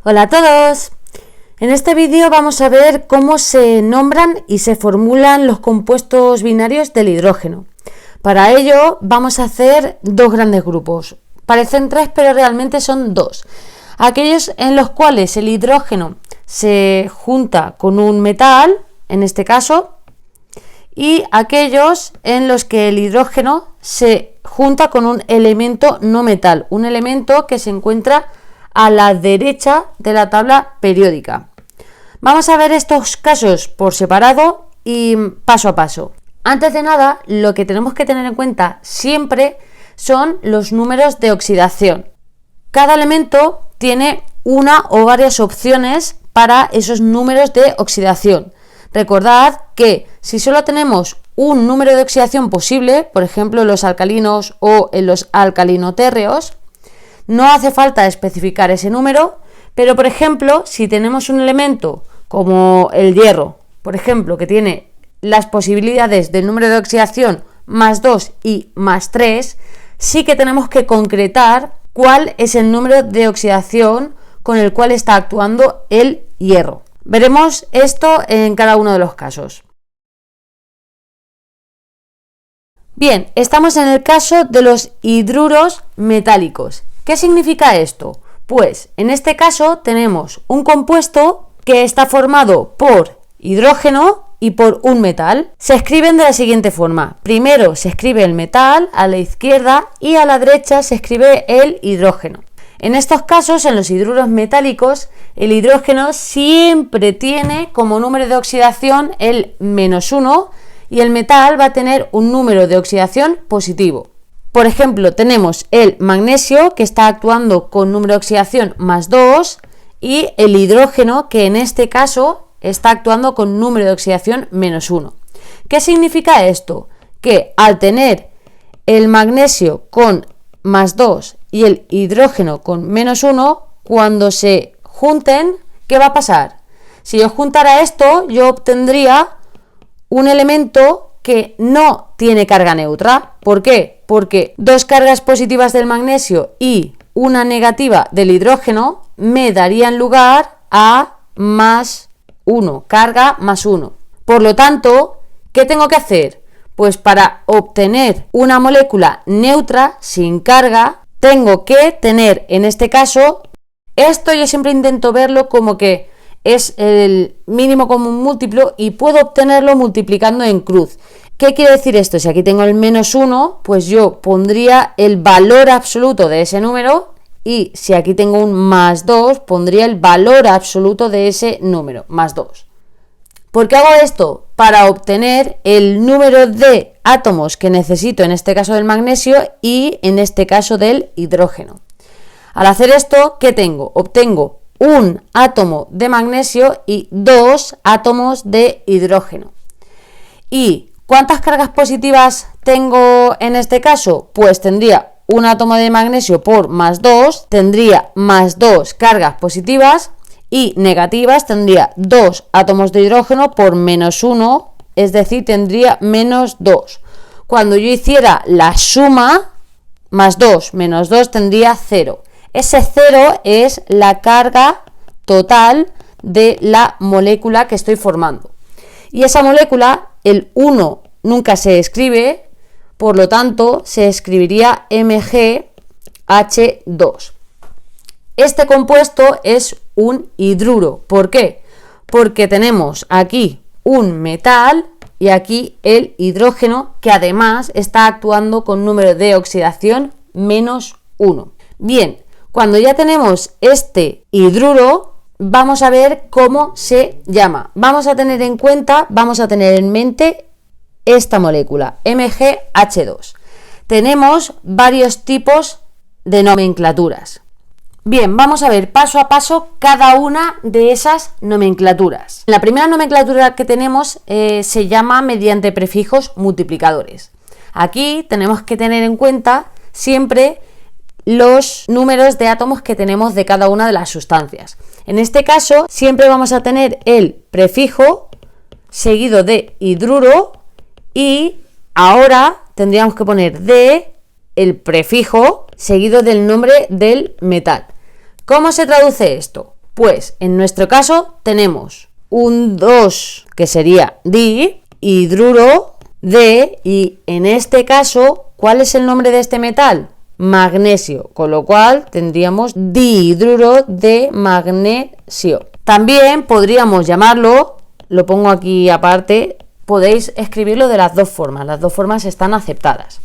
Hola a todos. En este vídeo vamos a ver cómo se nombran y se formulan los compuestos binarios del hidrógeno. Para ello vamos a hacer dos grandes grupos. Parecen tres, pero realmente son dos. Aquellos en los cuales el hidrógeno se junta con un metal, en este caso, y aquellos en los que el hidrógeno se junta con un elemento no metal, un elemento que se encuentra a la derecha de la tabla periódica. Vamos a ver estos casos por separado y paso a paso. Antes de nada, lo que tenemos que tener en cuenta siempre son los números de oxidación. Cada elemento tiene una o varias opciones para esos números de oxidación. Recordad que si solo tenemos un número de oxidación posible, por ejemplo en los alcalinos o en los alcalinotérreos, no hace falta especificar ese número, pero por ejemplo, si tenemos un elemento como el hierro, por ejemplo, que tiene las posibilidades del número de oxidación más 2 y más 3, sí que tenemos que concretar cuál es el número de oxidación con el cual está actuando el hierro. Veremos esto en cada uno de los casos. Bien, estamos en el caso de los hidruros metálicos. ¿Qué significa esto? Pues en este caso tenemos un compuesto que está formado por hidrógeno y por un metal. Se escriben de la siguiente forma. Primero se escribe el metal a la izquierda y a la derecha se escribe el hidrógeno. En estos casos, en los hidruros metálicos, el hidrógeno siempre tiene como número de oxidación el -1 y el metal va a tener un número de oxidación positivo. Por ejemplo, tenemos el magnesio que está actuando con número de oxidación más 2 y el hidrógeno que en este caso está actuando con número de oxidación -1. ¿Qué significa esto? Que al tener el magnesio con más 2 y el hidrógeno con -1, cuando se junten, ¿qué va a pasar? Si yo juntara esto, yo obtendría un elemento que no tiene carga neutra. ¿Por qué? Porque dos cargas positivas del magnesio y una negativa del hidrógeno me darían lugar a más 1, carga más 1. Por lo tanto, ¿qué tengo que hacer? Pues para obtener una molécula neutra, sin carga, tengo que tener, en este caso, esto yo siempre intento verlo como que es el mínimo común múltiplo y puedo obtenerlo multiplicando en cruz. ¿Qué quiere decir esto? Si aquí tengo el -1, pues yo pondría el valor absoluto de ese número, y si aquí tengo un más 2, pondría el valor absoluto de ese número, más 2. ¿Por qué hago esto? Para obtener el número de átomos que necesito, en este caso del magnesio y en este caso del hidrógeno. Al hacer esto, ¿qué tengo? Obtengo un átomo de magnesio y 2 átomos de hidrógeno. ¿Y cuántas cargas positivas tengo en este caso? Pues tendría un átomo de magnesio por más 2, tendría más 2 cargas positivas, y negativas tendría 2 átomos de hidrógeno por -1, es decir, tendría -2. Cuando yo hiciera la suma, más 2 menos 2 tendría 0. Ese 0 es la carga total de la molécula que estoy formando. Y esa molécula, el 1 nunca se escribe, por lo tanto se escribiría MgH2. Este compuesto es un hidruro. ¿Por qué? Porque tenemos aquí un metal y aquí el hidrógeno, que además está actuando con número de oxidación -1. Bien, cuando ya tenemos este hidruro, vamos a ver cómo se llama. Vamos a tener en cuenta, vamos a tener en mente esta molécula, MgH2. Tenemos varios tipos de nomenclaturas. Bien, vamos a ver paso a paso cada una de esas nomenclaturas. La primera nomenclatura que tenemos se llama mediante prefijos multiplicadores. Aquí tenemos que tener en cuenta siempre los números de átomos que tenemos de cada una de las sustancias. En este caso, siempre vamos a tener el prefijo seguido de hidruro y ahora tendríamos que poner de el prefijo seguido del nombre del metal. ¿Cómo se traduce esto? Pues en nuestro caso tenemos un 2 que sería di, hidruro de, y en este caso, ¿cuál es el nombre de este metal? Magnesio, con lo cual tendríamos dihidruro de magnesio. También podríamos llamarlo, lo pongo aquí aparte, podéis escribirlo de las dos formas están aceptadas.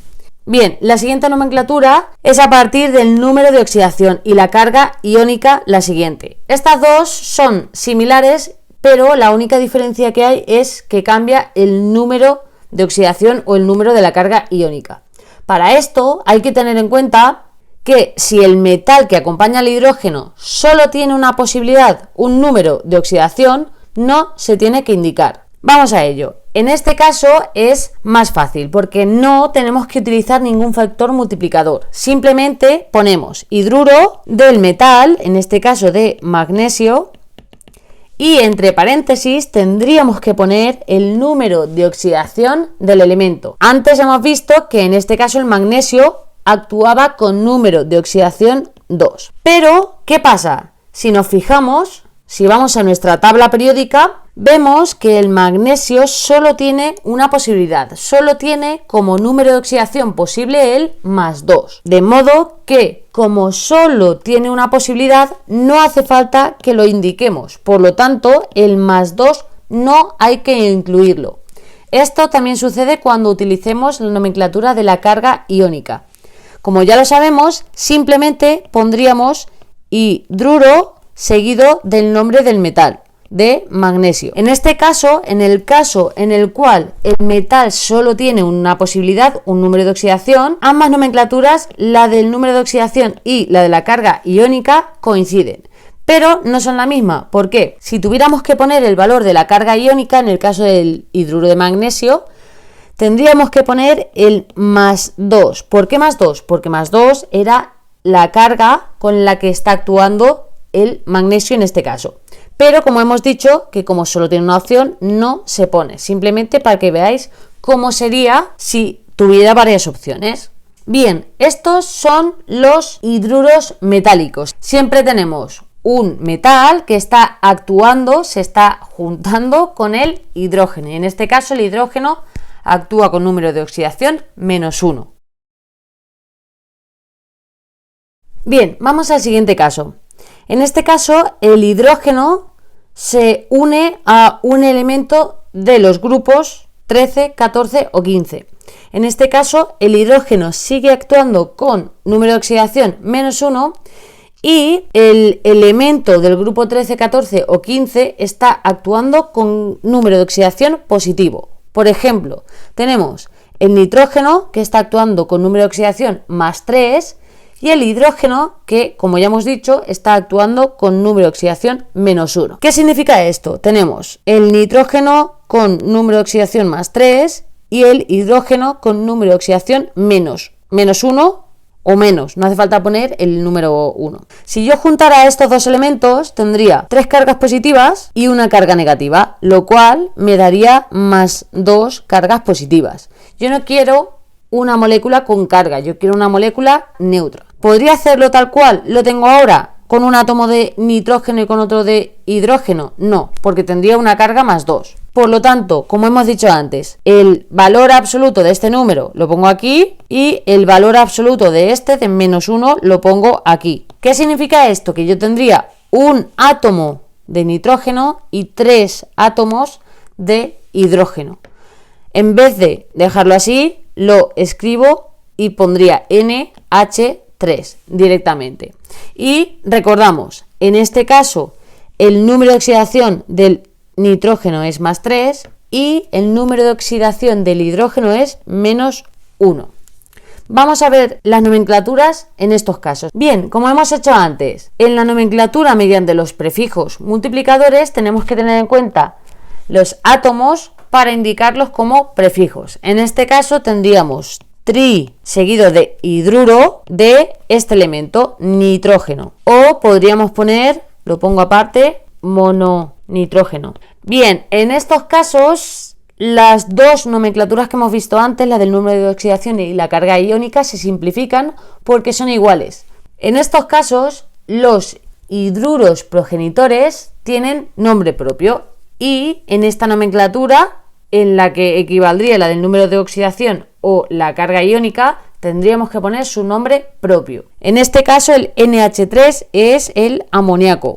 Bien, la siguiente nomenclatura es a partir del número de oxidación y la carga iónica la siguiente. Estas dos son similares, pero la única diferencia que hay es que cambia el número de oxidación o el número de la carga iónica. Para esto hay que tener en cuenta que si el metal que acompaña al hidrógeno solo tiene una posibilidad, un número de oxidación, no se tiene que indicar. Vamos a ello. En este caso es más fácil porque no tenemos que utilizar ningún factor multiplicador. Simplemente ponemos hidruro del metal, en este caso de magnesio, y entre paréntesis tendríamos que poner el número de oxidación del elemento. Antes hemos visto que en este caso el magnesio actuaba con número de oxidación 2. Pero, ¿qué pasa? Si nos fijamos, si vamos a nuestra tabla periódica, vemos que el magnesio solo tiene una posibilidad, solo tiene como número de oxidación posible el más 2. De modo que, como solo tiene una posibilidad, no hace falta que lo indiquemos. Por lo tanto, el más 2 no hay que incluirlo. Esto también sucede cuando utilicemos la nomenclatura de la carga iónica. Como ya lo sabemos, simplemente pondríamos hidruro seguido del nombre del metal, de magnesio. En este caso, en el caso en el cual el metal solo tiene una posibilidad, un número de oxidación, ambas nomenclaturas, la del número de oxidación y la de la carga iónica, coinciden. Pero no son la misma. ¿Por qué? Si tuviéramos que poner el valor de la carga iónica, en el caso del hidruro de magnesio, tendríamos que poner el más 2. ¿Por qué más 2? Porque más 2 era la carga con la que está actuando el magnesio en este caso. Pero como hemos dicho, que como solo tiene una opción, no se pone. Simplemente para que veáis cómo sería si tuviera varias opciones. Bien, estos son los hidruros metálicos. Siempre tenemos un metal que está actuando, se está juntando con el hidrógeno. Y en este caso el hidrógeno actúa con número de oxidación -1. Bien, vamos al siguiente caso. En este caso, el hidrógeno se une a un elemento de los grupos 13, 14 o 15. En este caso, el hidrógeno sigue actuando con número de oxidación -1 y el elemento del grupo 13, 14 o 15 está actuando con número de oxidación positivo. Por ejemplo, tenemos el nitrógeno que está actuando con número de oxidación +3 y el hidrógeno que, como ya hemos dicho, está actuando con número de oxidación -1. ¿Qué significa esto? Tenemos el nitrógeno con número de oxidación +3 y el hidrógeno con número de oxidación -1 o menos, no hace falta poner el número 1. Si yo juntara estos dos elementos, tendría 3 cargas positivas y una carga negativa, lo cual me daría +2 cargas positivas. Yo no quiero una molécula con carga, yo quiero una molécula neutra. ¿Podría hacerlo tal cual lo tengo ahora, con un átomo de nitrógeno y con otro de hidrógeno? No, porque tendría una carga +2. Por lo tanto, como hemos dicho antes, el valor absoluto de este número lo pongo aquí y el valor absoluto de este, de -1, lo pongo aquí. ¿Qué significa esto? Que yo tendría un átomo de nitrógeno y 3 átomos de hidrógeno. En vez de dejarlo así, lo escribo y pondría NH3 directamente. Y recordamos, en este caso, el número de oxidación del nitrógeno es +3 y el número de oxidación del hidrógeno es -1. Vamos a ver las nomenclaturas en estos casos. Bien, como hemos hecho antes, en la nomenclatura mediante los prefijos multiplicadores tenemos que tener en cuenta los átomos para indicarlos como prefijos. En este caso tendríamos tri seguido de hidruro de este elemento, nitrógeno. O podríamos poner, lo pongo aparte, mononitrógeno. Bien, en estos casos, las dos nomenclaturas que hemos visto antes, la del número de oxidación y la carga iónica, se simplifican porque son iguales. En estos casos, los hidruros progenitores tienen nombre propio y en esta nomenclatura, en la que equivaldría la del número de oxidación o la carga iónica, tendríamos que poner su nombre propio. En este caso el NH3 es el amoníaco.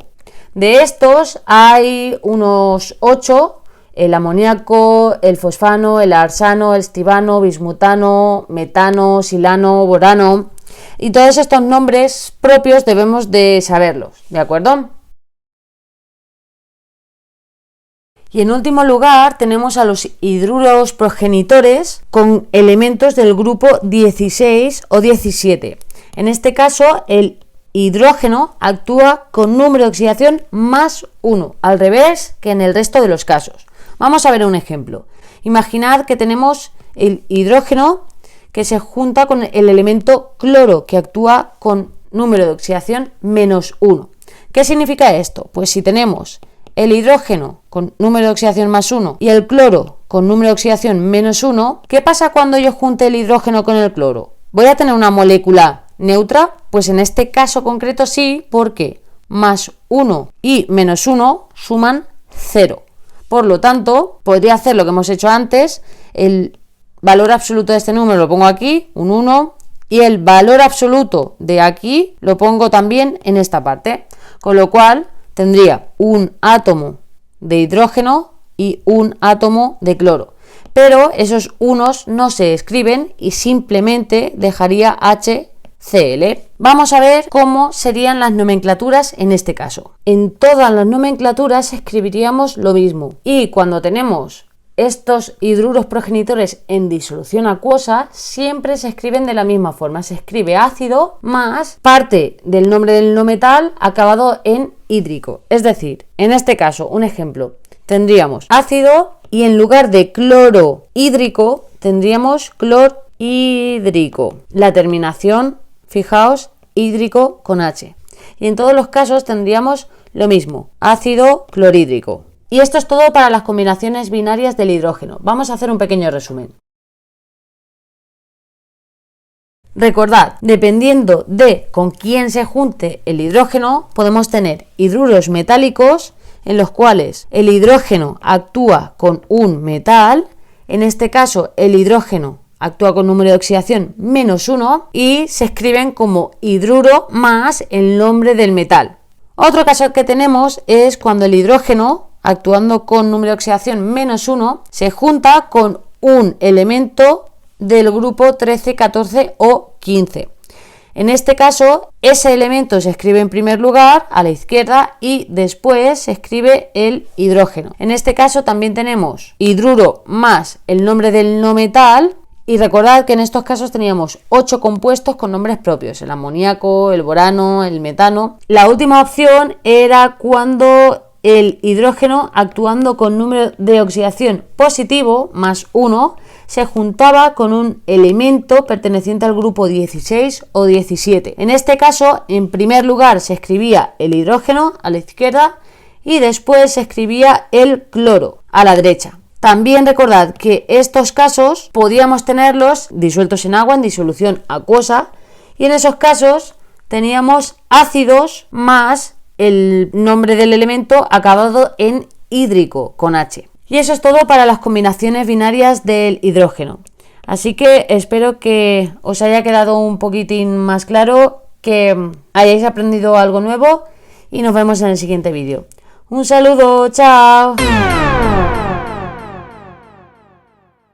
De estos hay unos 8, el amoníaco, el fosfano, el arsano, el estivano, bismutano, metano, silano, borano, y todos estos nombres propios debemos de saberlos, ¿de acuerdo? Y en último lugar tenemos a los hidruros progenitores con elementos del grupo 16 o 17. En este caso el hidrógeno actúa con número de oxidación más 1, al revés que en el resto de los casos. Vamos a ver un ejemplo. Imaginad que tenemos el hidrógeno que se junta con el elemento cloro, que actúa con número de oxidación menos 1. ¿Qué significa esto? Pues si tenemos el hidrógeno con número de oxidación más 1 y el cloro con número de oxidación menos 1, ¿qué pasa cuando yo junte el hidrógeno con el cloro? ¿Voy a tener una molécula neutra? Pues en este caso concreto sí, porque más 1 y menos 1 suman 0. Por lo tanto, podría hacer lo que hemos hecho antes, el valor absoluto de este número lo pongo aquí, un 1, y el valor absoluto de aquí lo pongo también en esta parte, con lo cual tendría un átomo de hidrógeno y un átomo de cloro. Pero esos unos no se escriben y simplemente dejaría HCl. Vamos a ver cómo serían las nomenclaturas en este caso. En todas las nomenclaturas escribiríamos lo mismo. Y cuando tenemos estos hidruros progenitores en disolución acuosa, siempre se escriben de la misma forma. Se escribe ácido más parte del nombre del no metal acabado en hídrico. Es decir, en este caso, un ejemplo, tendríamos ácido y en lugar de cloro hídrico tendríamos clorhídrico. La terminación, fijaos, hídrico con H. Y en todos los casos tendríamos lo mismo, ácido clorhídrico. Y esto es todo para las combinaciones binarias del hidrógeno. Vamos a hacer un pequeño resumen. Recordad, dependiendo de con quién se junte el hidrógeno, podemos tener hidruros metálicos en los cuales el hidrógeno actúa con un metal, en este caso el hidrógeno actúa con número de oxidación menos 1 y se escriben como hidruro más el nombre del metal. Otro caso que tenemos es cuando el hidrógeno, actuando con número de oxidación menos 1, se junta con un elemento del grupo 13, 14 o 15. En este caso, ese elemento se escribe en primer lugar a la izquierda y después se escribe el hidrógeno. En este caso también tenemos hidruro más el nombre del no metal. Y recordad que en estos casos teníamos 8 compuestos con nombres propios, el amoníaco, el borano, el metano. La última opción era cuando el hidrógeno, actuando con número de oxidación positivo, más 1, se juntaba con un elemento perteneciente al grupo 16 o 17. En este caso, en primer lugar se escribía el hidrógeno a la izquierda y después se escribía el cloro a la derecha. También recordad que estos casos podíamos tenerlos disueltos en agua, en disolución acuosa, y en esos casos teníamos ácidos más el nombre del elemento acabado en hídrico con H. Y eso es todo para las combinaciones binarias del hidrógeno. Así que espero que os haya quedado un poquitín más claro, que hayáis aprendido algo nuevo y nos vemos en el siguiente vídeo. Un saludo, chao.